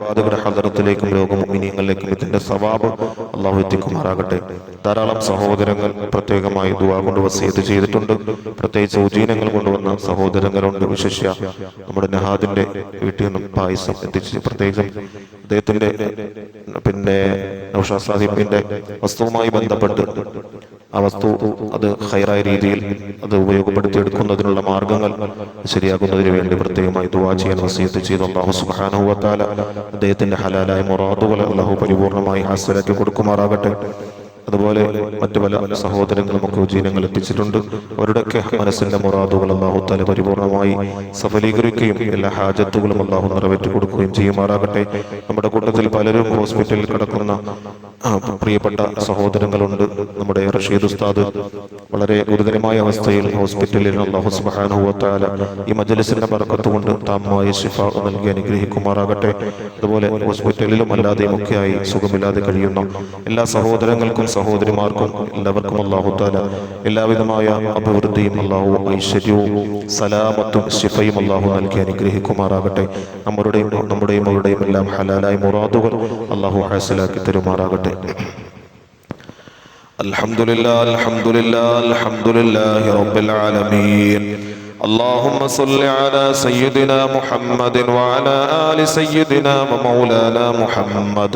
പ്രവാചകരുടെ ഹദറത്തിലേക്കും ലോകമുഅ്മിനീങ്ങളിലേക്കും ഇതിന്റെ സവാബ് അള്ളാഹു എത്തിക്കുമാറാകട്ടെ. ധാരാളം സഹോദരങ്ങൾ പ്രത്യേകമായി ദുആ കൊണ്ട് വസിയത്ത് ചെയ്തിട്ടുണ്ട്. പ്രത്യേകിച്ച് ഉജീനങ്ങൾ കൊണ്ടുവന്ന സഹോദരങ്ങളുണ്ട്. വിശേഷ്യ നമ്മുടെ നഹാദിന്റെ വീട്ടിൽ നിന്നും പായസം എത്തിച്ച്, പ്രത്യേകിച്ചും അദ്ദേഹത്തിന്റെ നൗഷാദ് സാഹിബിന്റെ വസ്തുവുമായി ബന്ധപ്പെട്ട് ആ വസ്തു അത് ഹൈറായ രീതിയിൽ അത് ഉപയോഗപ്പെടുത്തിയെടുക്കുന്നതിനുള്ള മാർഗങ്ങൾ ശരിയാക്കുന്നതിന് വേണ്ടി പ്രത്യേകമായി ദുആ ചെയ്യാൻ വസിയത്ത് ചെയ്തു. അല്ലാഹു സുബ്ഹാനഹു വ തആല അദ്ദേഹത്തിന്റെ ഹലാലായ മുറാദുകൾ അല്ലാഹു പരിപൂർണമായി ഹാസിലാക്കി കൊടുക്കുമാറാകട്ടെ. അതുപോലെ മറ്റു പല സഹോദരങ്ങൾ നമുക്ക് ഉജീനങ്ങൾ എത്തിച്ചിട്ടുണ്ട്. അവരുടെയൊക്കെ മനസ്സിന്റെ മുറാദുകൾ അല്ലാഹു തആല പരിപൂർണമായി സഫലീകരിക്കുകയും എല്ലാ ഹാജത്തുകളും അല്ലാഹു നിറവേറ്റി കൊടുക്കുകയും ചെയ്യുമാറാകട്ടെ. നമ്മുടെ കൂട്ടത്തിൽ പലരും ഹോസ്പിറ്റലിൽ കിടക്കുന്ന പ്രിയപ്പെട്ട സഹോദരങ്ങളുണ്ട്. നമ്മുടെ റഷീദ് ഉസ്താദ് വളരെ ഗുരുതരമായ അവസ്ഥയിൽ ഹോസ്പിറ്റലിൽ അല്ലാഹു സുബ്ഹാനഹു വ തആല ഈ മജ്‌ലിസിന്റെ ബർക്കത്ത് കൊണ്ട് താമായ ശിഫ നൽകി അനുഗ്രഹിക്കുമാറാകട്ടെ. അതുപോലെ ഹോസ്പിറ്റലിലും അല്ലാതെയും ഒക്കെയായി സുഖമില്ലാതെ കഴിയുന്ന എല്ലാ സഹോദരങ്ങൾക്കും സഹോദരിമാർക്കും എല്ലാവർക്കും അല്ലാഹു തആല എല്ലാവിധമായ അഭിവൃദ്ധിയും അല്ലാഹു ഐശ്വര്യവും സലാമത്തും ശിഫയും അല്ലാഹു നൽകി അനുഗ്രഹിക്കുമാറാകട്ടെ. നമ്മുടെയും അവരുടെയും എല്ലാം ഹലാലായ മുറാദുകൾ അല്ലാഹു ഹാസിലാക്കി തരുമാറാകട്ടെ. അൽഹംദുലില്ലാഹ് അൽഹംദുലില്ലാഹ് അൽഹംദുലില്ലാഹി റബ്ബിൽ ആലമീൻ. اللهم صل على سيدنا محمد وعلى آل سيدنا ومولانا محمد.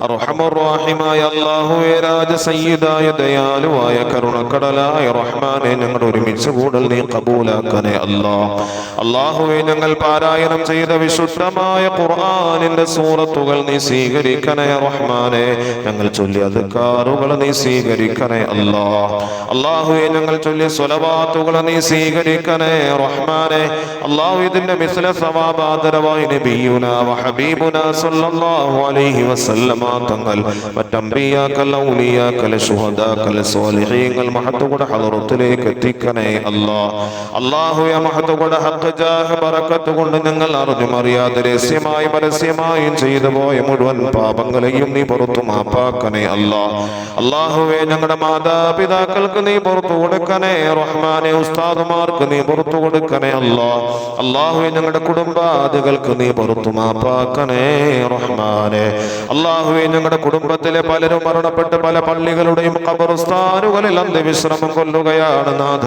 أرحم الراحماയ അല്ലാഹുവേ, രാജ സയ്യിദായ ദയാലുവായ കരുണക്കടലായ റഹ്മാനെ, ഞങ്ങളുടെ ഒരുമിച്ച് കൂടൽ നീ കബൂലാക്കണേ അല്ലാഹുവേ. ഞങ്ങൾ പാരായണം ചെയ്ത വിശുദ്ധമായ ഖുർആനിന്റെ സൂറത്തുകൾ നീ സ്വീകരിക്കണേ റഹ്മാനെ. ഞങ്ങൾ ചൊല്ലിയ അദ്കാറുകൾ നീ സ്വീകരിക്കണേ അല്ലാഹുവേ. ഞങ്ങൾ ചൊല്ലിയ സ്വലവാത്തുകൾ നീ സ്വീകരിക്കണേ റഹ്മാനെ. അല്ലാഹു ഇതിന്റെ മിസ്ല സവാബ് ആദരവായി നബിയുനാ വഹബീബുനാ സല്ലല്ലാഹു അലൈഹി വസല്ലമ തങ്ങൾ, മറ്റംബിയാക്കൽ ഔലിയാക്കൽ ശുഹദാക്കൽ സ്വാലിഹീങ്ങൾ മഹത്തുകളുടെ ഹളറത്തിലേക്ക് എത്തിക്കണേ അല്ലാഹുവേ. മഹത്തുകളുടെ ഹഖ് ജാഹ് ബറകത്ത് കൊണ്ട് ഞങ്ങൾ അറിഞ്ഞും അറിയാതെ രഹസ്യമായി പരസ്യമായും ചെയ്തു പോയ മുഴുവൻ പാപങ്ങളെയും നീ പുറത്തു മാപ്പാക്കണേ അല്ലാഹുവേ. ഞങ്ങളുടെ മാതാപിതാക്കൾക്ക് നീ പുറത്തു കൊടുക്കണേ റഹ്മാനെ. ഉസ്താദുമാർക്ക് നീ പുറത്തു കൊടുക്കണേ അല്ലാഹുവേ. ഞങ്ങളുടെ കുടുംബാദികൾക്ക് നീ പുറത്തു മാപ്പാക്കണേ റഹ്മാനെ. അല്ലാഹുവേ, ഞങ്ങളുടെ കുടുംബത്തിലെ പലരും മരണപ്പെട്ട് പല പള്ളികളുടെയും ഖബർസ്ഥാനുകളിൽ അന്ത്യവിശ്രമം കൊള്ളുകയാണ് നാഥ.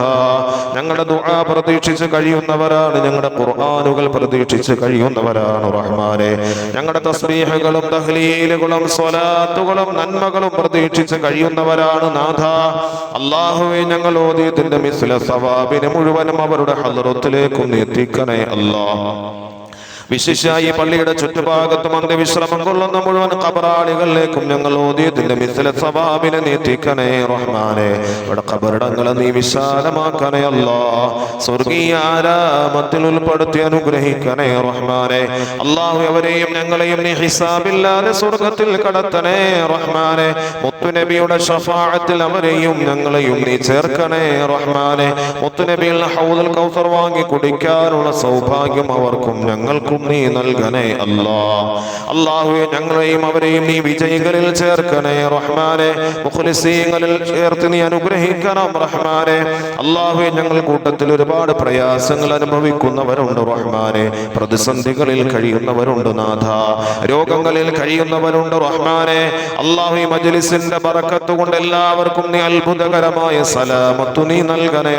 ഞങ്ങളുടെ ദുആ പ്രതീക്ഷിച്ച് കഴിയുന്നവരാണ്, ഞങ്ങളുടെ ഖുർആനുകൾ പ്രതീക്ഷിച്ച് കഴിയുന്നവരാണ് റഹ്മാനെ. ഞങ്ങളുടെ തസ്ബീഹുകളും തഹ്ലീലുകളും സ്വലാത്തുകളും നന്മകളും പ്രതീക്ഷിച്ച് കഴിയുന്നവരാണ് നാഥ. അല്ലാഹുവേ, ഞങ്ങൾ ഓതിയതിന്റെ മിസ്ല സവാബിനെ മുഴുവനും അവരുടെ ഹളറത്തിലേക്കും എത്തിക്കണേ വിശേഷായി പള്ളിയുടെ ചുറ്റുഭാഗത്തും അന്ത്യവിശ്രമം കൊള്ളുന്ന മുഴുവൻ ഖബറാളികളിലേക്കും ഞങ്ങൾ ഓതിയതിന്റെ മിസ്ല സവാബിനെ എത്തിക്കണേ റഹ്മാനെ. ഇവിടെ ഖബറിടങ്ങളെ നീ വിശാലമാക്കണേ സ്വർഗീയ ആരാമത്തിൽ ഉൾപ്പെടുത്തി അനുഗ്രഹിക്കണേ റഹ്മാനെ. അല്ലാഹു അവരെയും ഞങ്ങളെയും നീ ഹിസാബില്ലാതെ സ്വർഗത്തിൽ കടത്തണേ റഹ്മാനെ. മുത്തുനബിയുടെ ശഫാഅത്തിൽ അവരെയും ഞങ്ങളെയും നീ ചേർക്കണേ റഹ്മാനെ. മുത്തുനബിയുടെ ഹൗദുൽ കൗസർ വാങ്ങി കുടിക്കാനുള്ള സൗഭാഗ്യം അവർക്കും ഞങ്ങൾക്കും നീ നൽകണേ അല്ലാഹുവേ. ഞങ്ങളെയും അവരെയും നീ വിജയികളിൽ ചേർക്കണേ റഹ്മാനെ. മുഖ്ലിസീങ്ങളിൽ ചേർത്ത് നീ അനുഗ്രഹിക്കണം റഹ്മാനെ. അല്ലാഹുവേ, ഞങ്ങൾ കൂട്ടത്തിൽ ഒരുപാട് പ്രയാസങ്ങൾ അനുഭവിക്കുന്നവരുണ്ട് റഹ്മാനെ. പ്രതിസന്ധികളിൽ കഴിയുന്നവരുണ്ട് നാഥ. രോഗങ്ങളിൽ കഴിയുന്നവരുണ്ട് റഹ്മാനെ. അല്ലാഹു, ഈ മജ്‌ലിസിന്റെ ബറക്കത്ത് കൊണ്ട് എല്ലാവർക്കും നീ അത്ഭുതകരമായ സലാമത്ത് നീ നൽകണേ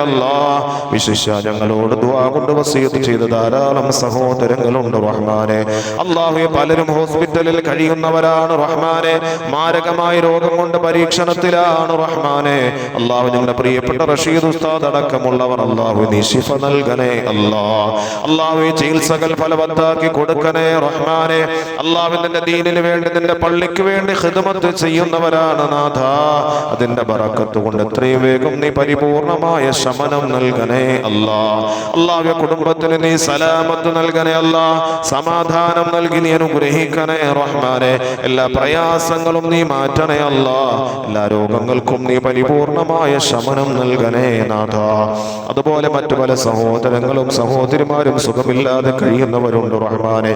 വിശേഷ ഞങ്ങളോട് ദുആ കൊണ്ട് വസിയത്ത് ചെയ്ത ധാരാളം സഹോദരങ്ങളുണ്ട് റഹ്മാനെ. അല്ലാഹുവേ, പലരും ഹോസ്പിറ്റലിൽ കഴിയുന്നവരാണ് റഹ്മാനെ. മാരകമായ രോഗം കൊണ്ട് പരീക്ഷണത്തിലാണ് റഹ്മാനെ. അല്ലാഹു, ഞങ്ങളുടെ പ്രിയപ്പെട്ട റഷീദ് ഉസ്താദ് അടക്കമുള്ളവർ അല്ലാഹു നീ ശിഫ നൽകണേ അല്ലാഹു. ചികിത്സകൾ ഫലവത്താക്കി കൊടുക്കണേ റഹ്മാനെ. അല്ലാഹു, നിന്റെ ദീനിന് വേണ്ടി നിന്റെ പള്ളിക്ക് വേണ്ടി ഖിദ്മത്ത് ചെയ്യുന്നവരാണ് നാഥ. അതിന്റെ ബറക്കത്ത് കൊണ്ട് എത്രയും വേഗം നീ പരിപൂർണമായ ശമനം നൽകണേ അല്ലാഹു. കുടുംബത്തിന് നീ സലാമത്ത് നൽകണേ സമാധാനം നൽകി നീ അനുഗ്രഹിക്കണേ റഹ്മാനെ. എല്ലാ പ്രയാസങ്ങളും നീ മാറ്റണേ എല്ലാ രോഗങ്ങൾക്കും നീ പരിപൂർണമായ ശമനം നൽകണേ നാഥ. അതുപോലെ മറ്റു പല സഹോദരങ്ങളും സഹോദരിമാരും സുഖമില്ലാതെ കഴിയുന്നവരുണ്ട് റഹ്മാനെ.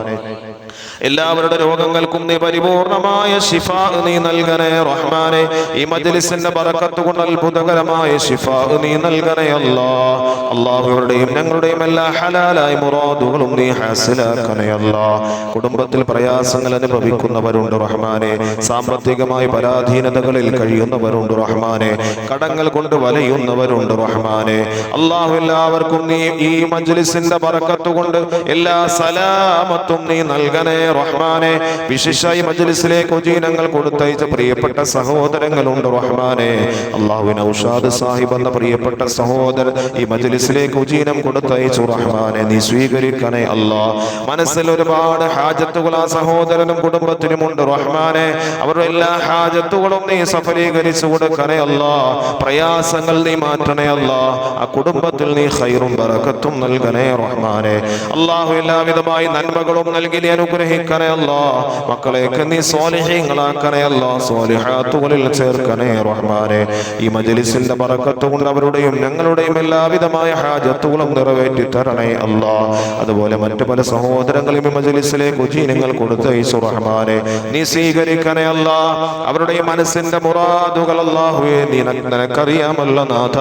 എല്ലാവരുടെ രോഗങ്ങൾക്കും നീ പരിപൂർണമായ ശിഫാ നീ നൽകണേ റഹ്മാനെ. ഈ മജ്ലിസിന്റെ ബറക്കത്ത് കൊണ്ട് അത്ഭുതകരമായ ശിഫാ നീ നൽകണേ അല്ലാഹ്. അല്ലാഹുവിന്റെയും ഞങ്ങളുടെയും എല്ലാ ഹലാലായ മുറാദുകളും നീ ഹാസിലാക്കണേ അല്ലാഹ്. കുടുംബത്തിൽ പ്രയാസങ്ങൾ അനുഭവിക്കുന്നവരുണ്ട് റഹ്മാനെ, സാമ്പത്തികമായ പരാധീനതകളിൽ കഴിയുന്നവരുണ്ട് റഹ്മാനെ, കടങ്ങൾ കൊണ്ട് വലയുന്നവരുണ്ട് റഹ്മാനെ. അല്ലാഹു എല്ലാവർക്കും നീ ഈ മജ്ലിസിന്റെ ബറക്കത്ത് കൊണ്ട് എല്ലാ സലാമത്തും നീ നൽകണേ റഹ്മാനെ. വിശേഷമായി മജ്ലിസിലേക്ക് ഉജീനങ്ങൾ കൊടുത്തയച്ച പ്രിയപ്പെട്ട സഹോദരങ്ങളുണ്ട് റഹ്മാനെ. അല്ലാഹുവിന് ഔഷാദ് സാഹിബ് എന്ന പ്രിയപ്പെട്ട സഹോദരൻ ഈ മജ്ലിസിലേക്ക് ഉജീനം കൊടുത്തയച്ചു റഹ്മാനെ, നീ സ്വീകരിക്കണേ അല്ലാഹ്. മനസ്സിൽ ഒരുപാട് ഹാജത്തുകൾ ആ സഹോദരനും കുടുംബത്തിനുമുണ്ട് റഹ്മാനെ. അവരുടെ എല്ലാ ഹാജത്തുകളും നീ സഫലീകരിച്ചു കൊടുക്കണേ അല്ലാഹ്. പ്രയാസങ്ങൾ നീ മാറ്റണേ അല്ലാഹ്. ആ കുടുംബത്തിൽ നീ ഖൈറും ബറക്കത്തും നൽകണേ റഹ്മാനെ. അല്ലാഹു എല്ലാവിധമായ നന്മകളും നൽകി നീ അനുഗ്രഹിക്കണേ അല്ലാഹ്. മക്കളെയൊക്കെ നീ സ്വാലിഹീങ്ങളാക്കണേ അല്ലാഹ്, സ്വാലിഹാത്തുകളിൽ ചേർക്കണേ റഹ്മാനെ. ഈ മജ്ലിസിന്റെ ബറക്കത്ത് കൊണ്ട് അവരുടെയും ഞങ്ങളുടെയും എല്ലാവിധമായ ഹാജത്തുകളും നിറവേറ്റി തരണേ അല്ലാഹ്. അതുപോലെ മറ്റു പല സഹോദരങ്ങളും ഈ മജ്ലിസിലേക്ക് ഉജീനങ്ങൾ കൊടുത്തയച്ചു റഹ്മാനെ, നീ സ്വീകരിക്കണേ അല്ലാഹ്. അവരുടെ മനസ്സിന്റെ മുറാദുകൾ അല്ലാഹുവേ നീ നിനക്കറിയാമല്ലോ നാഥ.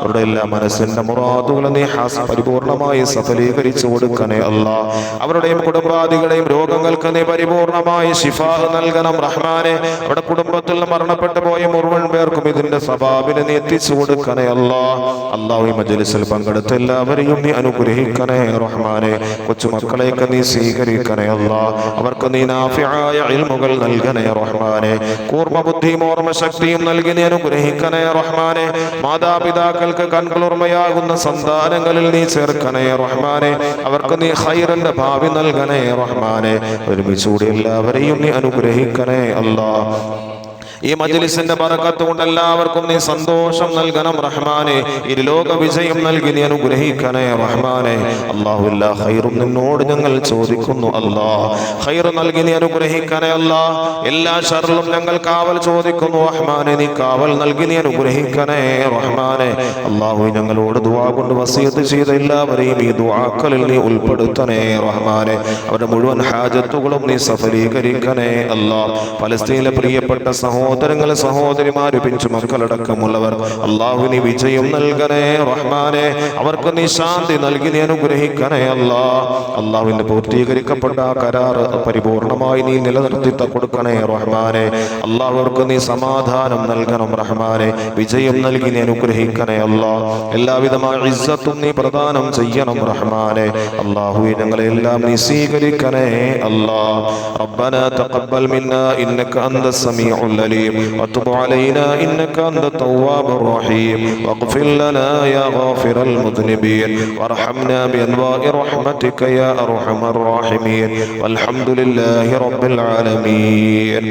അവരുടെ എല്ലാ മനസ്സിന്റെ മുറാദുകൾ നീ പരിപൂർണമായി സഫലീകരിച്ചു കൊടുക്കണേ അല്ലാഹ്. അവരുടെയും കുടുംബാദികളുടെയും രോഗങ്ങൾക്ക് നീ പരിപൂർണമായി ശിഫാ നൽകണം റഹ്മാനെ. അവരുടെ കുടുംബത്തിൽ മരണപ്പെട്ടു പോയ മുഴുവൻ പേർക്കും ഇതിന്റെ സവാബിനെ നീ എത്തിച്ചു കൊടുക്കണേ അല്ലാഹ്. അല്ലാഹു ഈ മജ്ലിസിൽ പങ്കെടുത്ത എല്ലാവരെയും നീ അനുഗ്രഹിക്കണേ റഹ്മാനെ. കൊച്ചുമക്കളെയൊക്കെ നീ സ്വീകരിക്കണേ അല്ലാഹ്. അവർക്ക് നീ നാഫിആയ ഇൽമുകൾ നൽകണേ റഹ്മാനെ. കൂർമ്മ ബുദ്ധിയും ഓർമ്മശക്തിയും നൽകി നീ അനുഗ്രഹിക്കണേ റഹ്മാനെ. മാതാപിതാക്കൾക്ക് കൺകുളിർമയാകുന്ന സന്താനങ്ങളിൽ നീ ചേർക്കണേ റഹ്മാനെ. അവർക്ക് നീ ഖൈറിന്റെ ഭാവി നൽകണേ റഹ്മാനെ. ഒരുമിച്ചുകൂടി എല്ലാവരെയും നീ അനുഗ്രഹിക്കണേ അല്ലാഹ്. ഈ മജ്ലിസിന്റെ ബറക്കത്ത് കൊണ്ട് എല്ലാവർക്കും നീ സന്തോഷം നൽകണം റഹ്മാനെ. ഇരുലോക വിജയം നൽകി നീ അനുഗ്രഹിക്കണേ റഹ്മാനെ. അല്ലാഹു എല്ലാ ഖൈറും നിന്നോട് ഞങ്ങൾ ചോദിക്കുന്നു അല്ലാഹ്. ഖൈർ നൽകി നീ അനുഗ്രഹിക്കണേ അല്ലാഹ്. എല്ലാ ശർറിലും ഞങ്ങൾ കാവൽ ചോദിക്കുന്നു റഹ്മാനെ. നീ കാവൽ നൽകി നീ അനുഗ്രഹിക്കണേ റഹ്മാനെ. അല്ലാഹു ഞങ്ങളോട് ദുആ കൊണ്ട് വസിയത്ത് ചെയ്ത എല്ലാവരെയും ഈ ദുആക്കളിൽ നീ ഉൾപ്പെടുത്തണേ റഹ്മാനെ. അവരുടെ മുഴുവൻ ഹാജത്തുകളും നീ സഫലീകരിക്കണേ അല്ലാഹ്. ഫലസ്തീനിലെ പ്രിയപ്പെട്ട സഹോദരങ്ങളെ സഹോദരിമാര് പിഞ്ചു മക്കളടക്കമുള്ളവർ അല്ലാഹു നീ വിജയം നൽകണേ റഹ്മാനെ. അവർക്ക് നീ ശാന്തി നൽകി നീ അനുഗ്രഹിക്കണേ അല്ലാഹ്. അല്ലാഹുവിന്റെ പൂർത്തീകരിക്കപ്പെട്ട കരാർ പരിപൂർണമായി നീ നിലനിർത്തി കൊടുക്കണേ റഹ്മാനെ. അല്ലാഹുവർക്ക് നീ സമാധാനം നൽകണം റഹ്മാനെ. വിജയം നൽകി നീ അനുഗ്രഹിക്കണേ അല്ലാഹ്. എല്ലാവിധമായ ഇസ്സത്തും നീ പ്രദാനം ചെയ്യണം റഹ്മാനെ. അല്ലാഹു ഞങ്ങളെല്ലാം നീ സ്വീകരിക്കണേ അല്ലാഹ്. റബ്ബനാ തഖബ്ബൽ മിന്നാ ഇന്നക അന്തസ് സമീഉൽ അലീം وتب علينا إنك أنت التواب الرحيم واغفر لنا يا غافر المذنبين وارحمنا بأنواع رحمتك يا أرحم الراحمين والحمد لله رب العالمين.